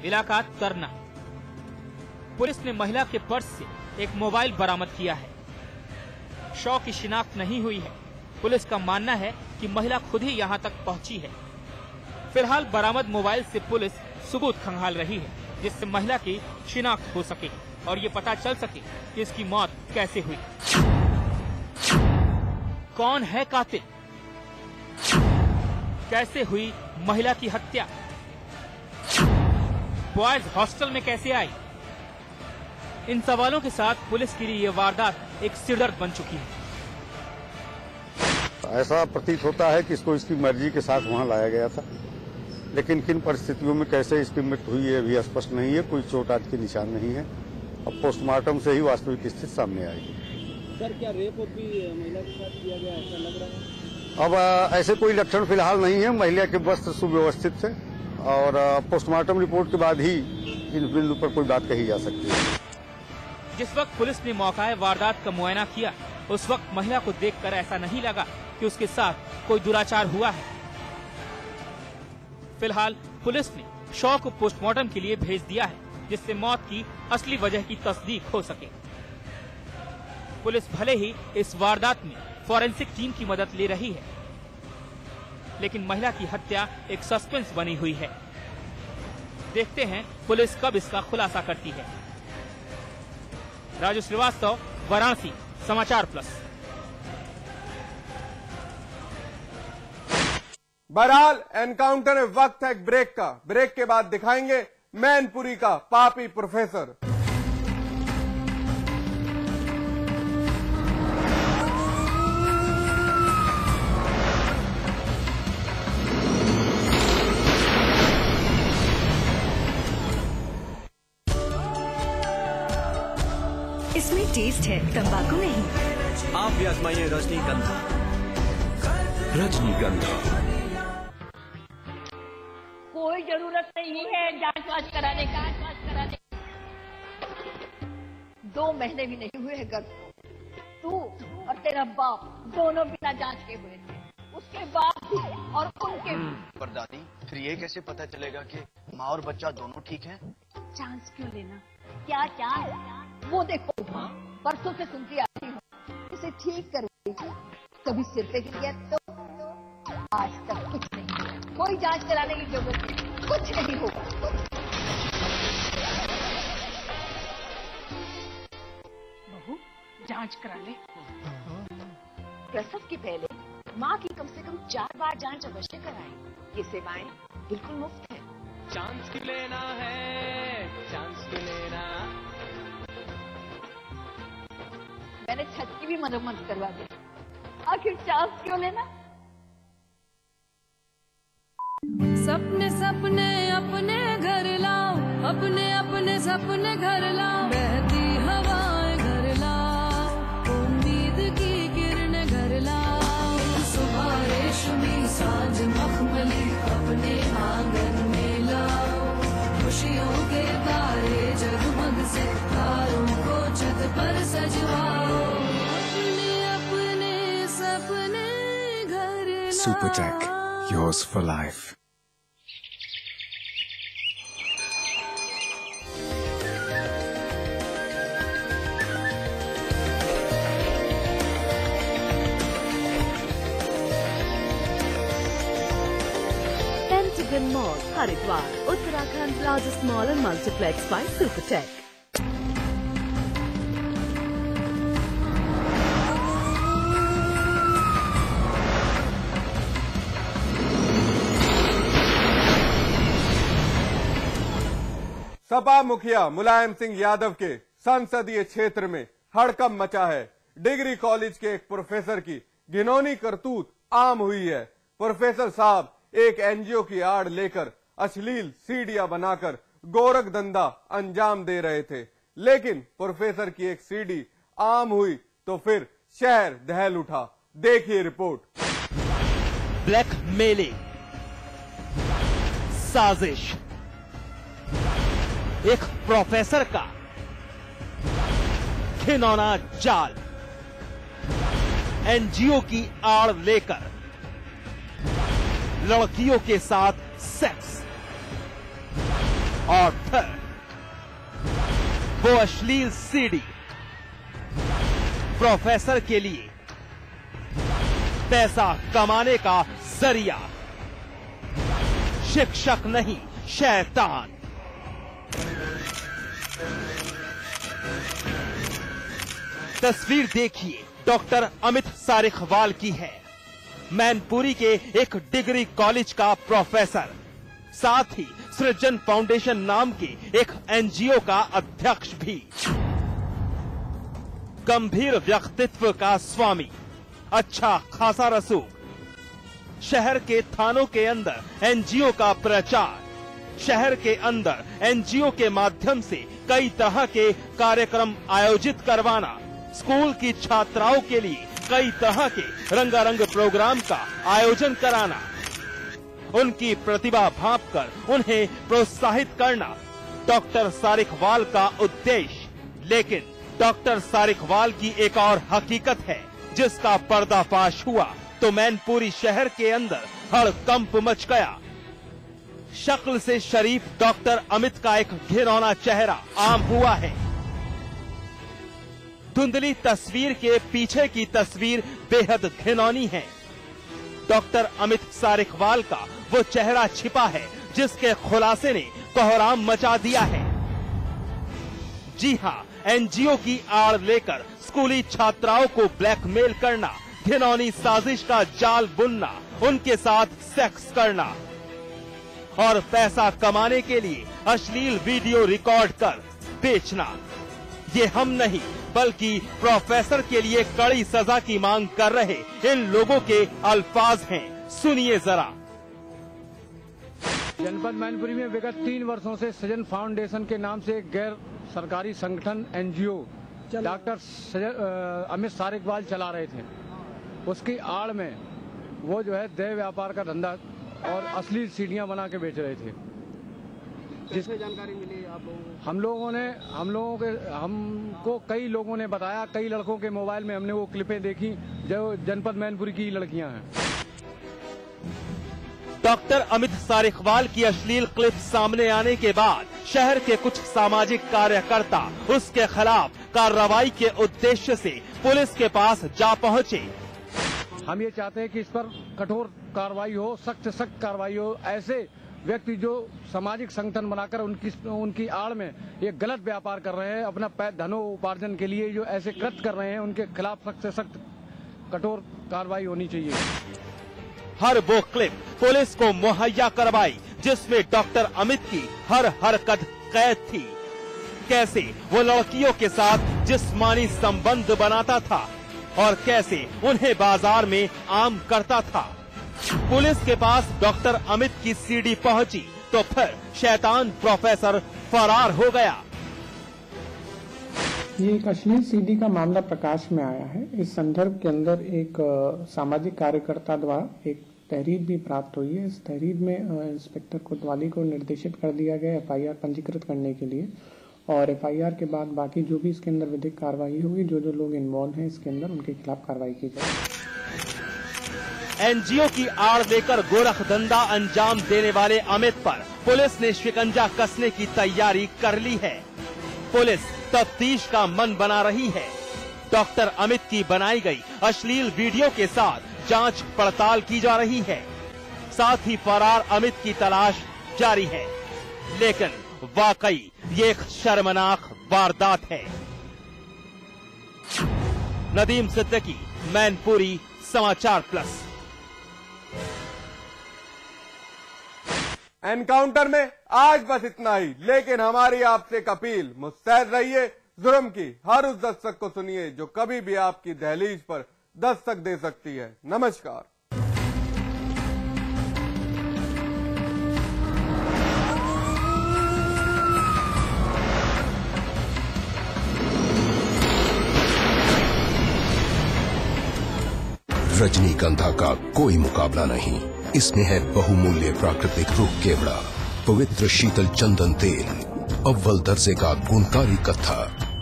इलाका तरना। पुलिस ने महिला के पर्स से एक मोबाइल बरामद किया है। शव की शिनाख्त नहीं हुई है। पुलिस का मानना है कि महिला खुद ही यहां तक पहुंची है। फिलहाल बरामद मोबाइल से पुलिस सबूत खंगाल रही है, जिससे महिला की शिनाख्त हो सके और ये पता चल सके कि इसकी मौत कैसे हुई। कौन है कातिल? कैसे हुई महिला की हत्या? बॉयज हॉस्टल में कैसे आई? इन सवालों के साथ पुलिस के लिए ये वारदात एक सिरदर्द बन चुकी है। ऐसा प्रतीत होता है कि इसको इसकी मर्जी के साथ वहां लाया गया था, लेकिन किन परिस्थितियों में कैसे इसकी मृत्यु हुई है अभी स्पष्ट नहीं है। कोई चोट आदि के निशान नहीं है। अब पोस्टमार्टम से ही वास्तविक स्थिति सामने आएगी। सर, क्या रेप भी महिला के साथ किया गया ऐसा लग रहा है? अब ऐसे कोई लक्षण फिलहाल नहीं है। महिला के वस्त्र सुव्यवस्थित थे और पोस्टमार्टम रिपोर्ट के बाद ही इन बिंदु पर कोई बात कही जा सकती है। जिस वक्त पुलिस ने मौका वारदात का मुआयना किया, उस वक्त महिला को देखकर ऐसा नहीं लगा कि उसके साथ कोई दुराचार हुआ है। फिलहाल पुलिस ने शव को पोस्टमार्टम के लिए भेज दिया है, जिससे मौत की असली वजह की तस्दीक हो सके। पुलिस भले ही इस वारदात में फॉरेंसिक टीम की मदद ले रही है, लेकिन महिला की हत्या एक सस्पेंस बनी हुई है। देखते हैं पुलिस कब इसका खुलासा करती है। राजू श्रीवास्तव, वाराणसी, समाचार प्लस। बहरहाल एनकाउंटर में वक्त है ब्रेक का। ब्रेक के बाद दिखाएंगे मैनपुरी का पापी प्रोफेसर। इसमें टेस्ट है, तंबाकू नहीं। आप भी आजमाइए रजनीगंधा। रजनीगंधा। कोई जरूरत नहीं है जांच वाच कराने का। 2 महीने भी नहीं हुए हैं गर्भ को। तू और तेरा बाप दोनों बिना जांच के हुए थे। उसके बाप भी और उनके भी। पर दादी, फिर ये कैसे पता चलेगा कि माँ और बच्चा दोनों ठीक हैं? चांस क्यों लेना? क्या चांस? वो देखो, परसों से सुनती आती हूँ इसे ठीक करूंगी। कभी सिर पे गिर गया तो आज तक कुछ नहीं हुआ। कोई जांच कराने की जरूरत नहीं, कुछ नहीं होगा। बहू, जांच करा ले। प्रसव के पहले माँ की कम से कम 4 बार जांच अवश्य कराएं। ये सेवाएं बिल्कुल मुफ्त है। चांस क्यों लेना है, चांस क्यों लेना। मैंने छत की भी मरम्मत करवा दी, आखिर चांस क्यों लेना? सपने सपने अपने घर लाओ, अपने अपने सपने घर लाओ। बहती हवाएं घर लाओ, उम्मीद की किरणें घर लाओ। सुबह रेशमी, सांझ मखमली, अपने आंगन में लाओ। खुशियों के तारे जगमग से तारों को छत पर सजवाओ। अपने अपने सपने घर लाओ। Supertech, yours for life. Pentagon Mall, Haridwar, Uttarakhnd's largest mall and multiplex by Supertech. Sapa मुखिया मुलायम सिंह यादव के संसदीय क्षेत्र में हड़कंप मचा है। डिग्री कॉलेज के एक प्रोफेसर की घिनौनी करतूत आम हुई है। प्रोफेसर साहब एक एनजीओ की आड़ लेकर अश्लील सीडियां बनाकर गोरख धंधा अंजाम दे रहे थे, लेकिन प्रोफेसर की एक सीडी आम हुई तो फिर शहर दहल उठा। देखिए रिपोर्ट। ब्लैकमेलिंग, साजिश, एक प्रोफेसर का घिनौना जाल, एनजीओ की आड़ लेकर लड़कियों के साथ सेक्स, और फिर वो अश्लील सीडी प्रोफेसर के लिए पैसा कमाने का जरिया, शिक्षक नहीं शैतान। तस्वीर देखिए डॉक्टर अमित सारिखवाल की है। मैनपुरी के एक डिग्री कॉलेज का प्रोफेसर, साथ ही सृजन फाउंडेशन नाम के एक एनजीओ का अध्यक्ष भी। गंभीर व्यक्तित्व का स्वामी, अच्छा खासा रसूख, शहर के थानों के अंदर एनजीओ का प्रचार, शहर के अंदर एनजीओ के माध्यम से कई तरह के कार्यक्रम आयोजित करवाना, स्कूल की छात्राओं के लिए कई तरह के रंगारंग प्रोग्राम का आयोजन कराना, उनकी प्रतिभा भांपकर उन्हें प्रोत्साहित करना डॉक्टर सारिखवाल का उद्देश्य। लेकिन डॉक्टर सारिखवाल की एक और हकीकत है जिसका पर्दाफाश हुआ तो मैनपुरी शहर के अंदर हड़कंप मच गया। शक्ल से शरीफ डॉक्टर अमित का एक घिनौना चेहरा आम हुआ है। धुंधली तस्वीर के पीछे की तस्वीर बेहद घिनौनी है। डॉक्टर अमित सारिखवाल का वो चेहरा छिपा है जिसके खुलासे ने कोहराम मचा दिया है। जी हाँ, एनजीओ की आड़ लेकर स्कूली छात्राओं को ब्लैकमेल करना, घिनौनी साजिश का जाल बुनना, उनके साथ सेक्स करना और पैसा कमाने के लिए अश्लील वीडियो रिकॉर्ड कर बेचना। ये हम नहीं बल्कि प्रोफेसर के लिए कड़ी सजा की मांग कर रहे इन लोगों के अल्फाज हैं, सुनिए जरा। जनपद मैनपुरी में विगत 3 वर्षों से सृजन फाउंडेशन के नाम से एक गैर सरकारी संगठन एनजीओ डॉक्टर अमित सारिखवाल चला रहे थे। उसकी आड़ में वो जो है देह व्यापार का धंधा और अश्लील सीढ़ियां बना के बेच रहे थे। जिसमें जानकारी मिली आप लोगों हमको कई लोगों ने बताया, कई लड़कों के मोबाइल में हमने वो क्लिपें देखी जो जनपद मैनपुरी की लड़कियां हैं। डॉक्टर अमित सारिखवाल की अश्लील क्लिप सामने आने के बाद शहर के कुछ सामाजिक कार्यकर्ता उसके खिलाफ कार्रवाई के उद्देश्य से पुलिस के पास जा पहुंचे। हम ये चाहते हैं कि इस पर कठोर कार्रवाई हो, सख्त से सख्त कार्रवाई हो। ऐसे व्यक्ति जो सामाजिक संगठन बनाकर उनकी आड़ में ये गलत व्यापार कर रहे हैं, अपना धनोपार्जन के लिए जो ऐसे कृत्य कर रहे हैं, उनके खिलाफ सख्त से सख्त कठोर कार्रवाई होनी चाहिए। हर वो क्लिप पुलिस को मुहैया करवाई जिसमें डॉक्टर अमित की हर हरकत कैद थी। कैसे वो लड़कियों के साथ जिस्मानी संबंध बनाता था और कैसे उन्हें बाजार में आम करता था। पुलिस के पास डॉक्टर अमित की सीडी पहुंची तो फिर शैतान प्रोफेसर फरार हो गया। ये एक अश्लील सीडी का मामला प्रकाश में आया है। इस संदर्भ के अंदर एक सामाजिक कार्यकर्ता द्वारा एक तहरीर भी प्राप्त हुई है। इस तहरीर में इंस्पेक्टर कोतवाली को निर्देशित कर दिया गया एफआईआर पंजीकृत करने के लिए, और एफआईआर के बाद बाकी जो भी इसके अंदर विधिक कार्रवाई होगी, जो जो लोग इन्वॉल्व हैं इसके अंदर, उनके खिलाफ कार्रवाई की जाएगी। एनजीओ की आड़ लेकर गोरख धंधा अंजाम देने वाले अमित पर पुलिस ने शिकंजा कसने की तैयारी कर ली है। पुलिस तफ्तीश का मन बना रही है। डॉक्टर अमित की बनाई गई अश्लील वीडियो के साथ जांच पड़ताल की जा रही है। साथ ही फरार अमित की तलाश जारी है। लेकिन वाकई ये एक शर्मनाक वारदात है। नदीम सिद्दीकी, मैनपुरी, समाचार प्लस। एनकाउंटर में आज बस इतना ही, लेकिन हमारी आपसे एक अपील, मुस्तैद रहिए। जुर्म की हर उस दस्तक को सुनिए जो कभी भी आपकी दहलीज पर दस्तक दे सकती है। नमस्कार। रजनीगंधा का कोई मुकाबला नहीं। इसमें है बहुमूल्य प्राकृतिक रूप केवड़ा, पवित्र शीतल चंदन तेल, अव्वल दर्जे का गुणकारी कत्था,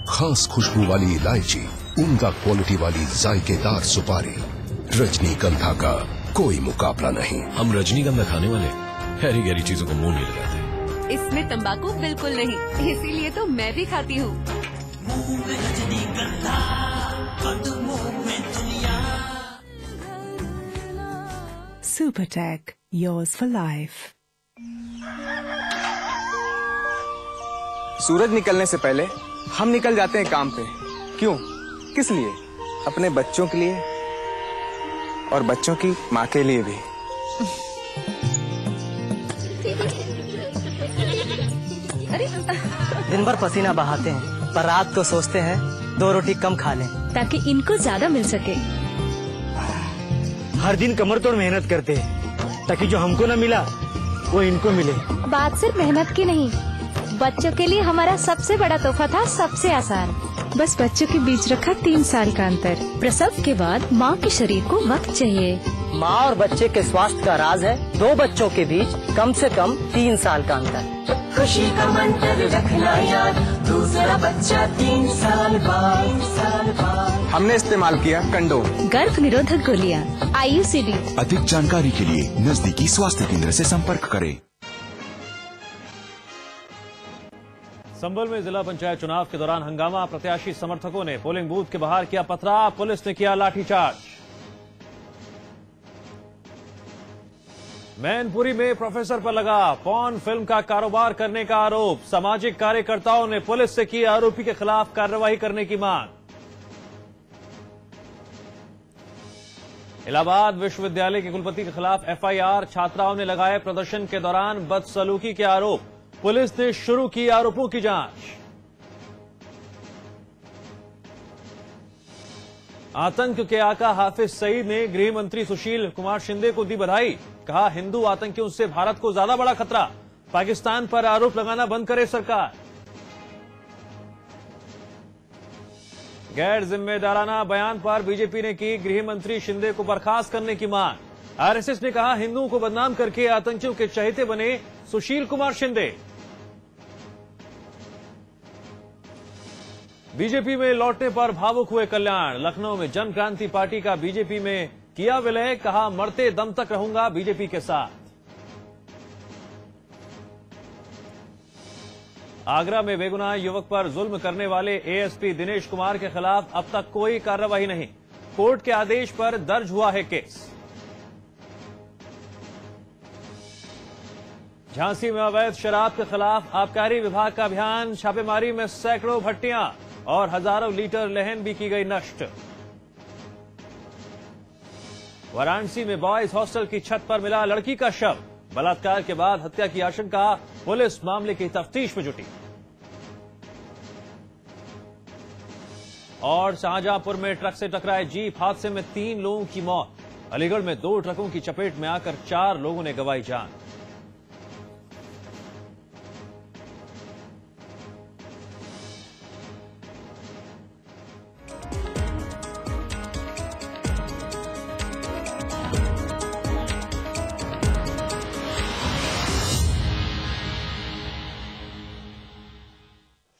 खास खुशबू वाली इलायची, उम्दा क्वालिटी वाली जायकेदार सुपारी। रजनीगंधा का कोई मुकाबला नहीं। हम रजनीगंधा खाने वाले हैरी गहरी चीजों को मुंह नहीं लगाते। इसमें तंबाकू बिल्कुल नहीं, इसीलिए तो मैं भी खाती हूँ। Supertech, yours for life. सूरज निकलने से पहले हम निकल जाते हैं काम पे। क्यों? किस लिए? अपने बच्चों के लिए और बच्चों की माँ के लिए भी। दिन भर पसीना बहाते हैं, पर रात को सोचते हैं 2 रोटी कम खा लें, ताकि इनको ज्यादा मिल सके। हर दिन कमर तोड़ मेहनत करते हैं, ताकि जो हमको न मिला वो इनको मिले। बात सिर्फ मेहनत की नहीं, बच्चों के लिए हमारा सबसे बड़ा तोहफा था सबसे आसान। बस बच्चों के बीच रखा 3 साल का अंतर। प्रसव के बाद माँ के शरीर को वक्त चाहिए। माँ और बच्चे के स्वास्थ्य का राज है 2 बच्चों के बीच कम से कम 3 साल का अंतर। खुशी का मंत्र रखना याद, दूसरा बच्चा 3 साल बाद। हमने इस्तेमाल किया कंडोम। गर्भ निरोधक गोलियाँ IUCD। अधिक जानकारी के लिए नजदीकी स्वास्थ्य केंद्र से संपर्क करें। संभल में जिला पंचायत चुनाव के दौरान हंगामा, प्रत्याशी समर्थकों ने पोलिंग बूथ के बाहर किया पथराव, पुलिस ने किया लाठीचार्ज। मैनपुरी में प्रोफेसर पर लगा पॉर्न फिल्म का कारोबार करने का आरोप, सामाजिक कार्यकर्ताओं ने पुलिस से की आरोपी के खिलाफ कार्रवाई करने की मांग। इलाहाबाद विश्वविद्यालय के कुलपति के खिलाफ FIR, छात्राओं ने लगाए प्रदर्शन के दौरान बदसलूकी के आरोप, पुलिस ने शुरू की आरोपों की जांच। आतंक के आका हाफिज सईद ने गृह मंत्री सुशील कुमार शिंदे को दी बधाई, कहा हिंदू आतंकियों से भारत को ज्यादा बड़ा खतरा, पाकिस्तान पर आरोप लगाना बंद करे सरकार। गैर जिम्मेदाराना बयान पर बीजेपी ने की गृह मंत्री शिंदे को बर्खास्त करने की मांग। RSS ने कहा हिंदुओं को बदनाम करके आतंकियों के चहेते बने सुशील कुमार शिंदे। बीजेपी में लौटने पर भावुक हुए कल्याण, लखनऊ में जन क्रांति पार्टी का बीजेपी में किया विलय, कहा मरते दम तक रहूंगा बीजेपी के साथ। आगरा में बेगुनाह युवक पर जुल्म करने वाले ASP दिनेश कुमार के खिलाफ अब तक कोई कार्रवाई नहीं, कोर्ट के आदेश पर दर्ज हुआ है केस। झांसी में अवैध शराब के खिलाफ आबकारी विभाग का अभियान, छापेमारी में सैकड़ों भट्टियां और हजारों लीटर लहन भी की गई नष्ट। वाराणसी में बॉयज हॉस्टल की छत पर मिला लड़की का शव, बलात्कार के बाद हत्या की आशंका, पुलिस मामले की तफ्तीश में जुटी। और शाहजहांपुर में ट्रक से टकराए जीप, हादसे में 3 लोगों की मौत। अलीगढ़ में 2 ट्रकों की चपेट में आकर 4 लोगों ने गंवाई जान।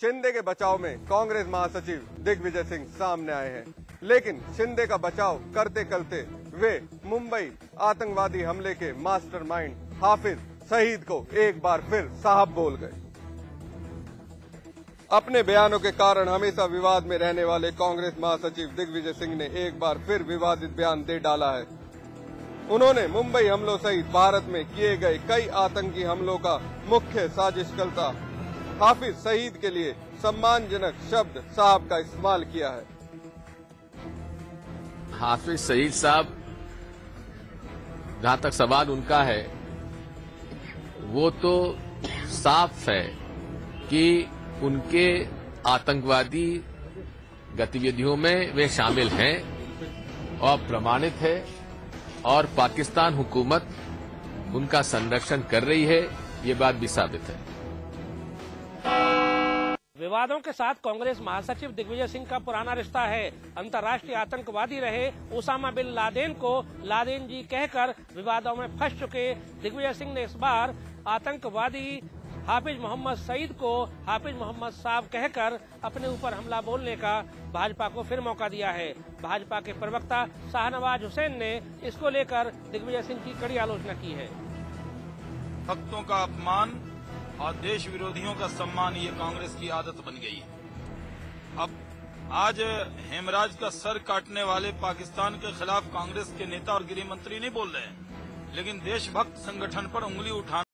शिंदे के बचाव में कांग्रेस महासचिव दिग्विजय सिंह सामने आए हैं, लेकिन शिंदे का बचाव करते करते वे मुंबई आतंकवादी हमले के मास्टरमाइंड हाफिज सईद को एक बार फिर साहब बोल गए। अपने बयानों के कारण हमेशा विवाद में रहने वाले कांग्रेस महासचिव दिग्विजय सिंह ने एक बार फिर विवादित बयान दे डाला है। उन्होंने मुंबई हमलों सहित भारत में किए गए कई आतंकी हमलों का मुख्य साजिशकर्ता हाफिज सईद के लिए सम्मानजनक शब्द साहब का इस्तेमाल किया है। हाफिज सईद साहब, जहां तक सवाल उनका है, वो तो साफ है कि उनके आतंकवादी गतिविधियों में वे शामिल हैं और प्रमाणित है, और पाकिस्तान हुकूमत उनका संरक्षण कर रही है, ये बात भी साबित है। विवादों के साथ कांग्रेस महासचिव दिग्विजय सिंह का पुराना रिश्ता है। अंतर्राष्ट्रीय आतंकवादी रहे उसामा बिन लादेन को लादेन जी कहकर विवादों में फंस चुके दिग्विजय सिंह ने इस बार आतंकवादी हाफिज मोहम्मद सईद को हाफिज मोहम्मद साहब कहकर अपने ऊपर हमला बोलने का भाजपा को फिर मौका दिया है। भाजपा के प्रवक्ता शाहनवाज हुसैन ने इसको लेकर दिग्विजय सिंह की कड़ी आलोचना की है। भक्तों का अपमान और देश विरोधियों का सम्मान ये कांग्रेस की आदत बन गई है। अब आज हेमराज का सर काटने वाले पाकिस्तान के खिलाफ कांग्रेस के नेता और गृह मंत्री नहीं बोल रहे हैं, लेकिन देशभक्त संगठन पर उंगली उठाना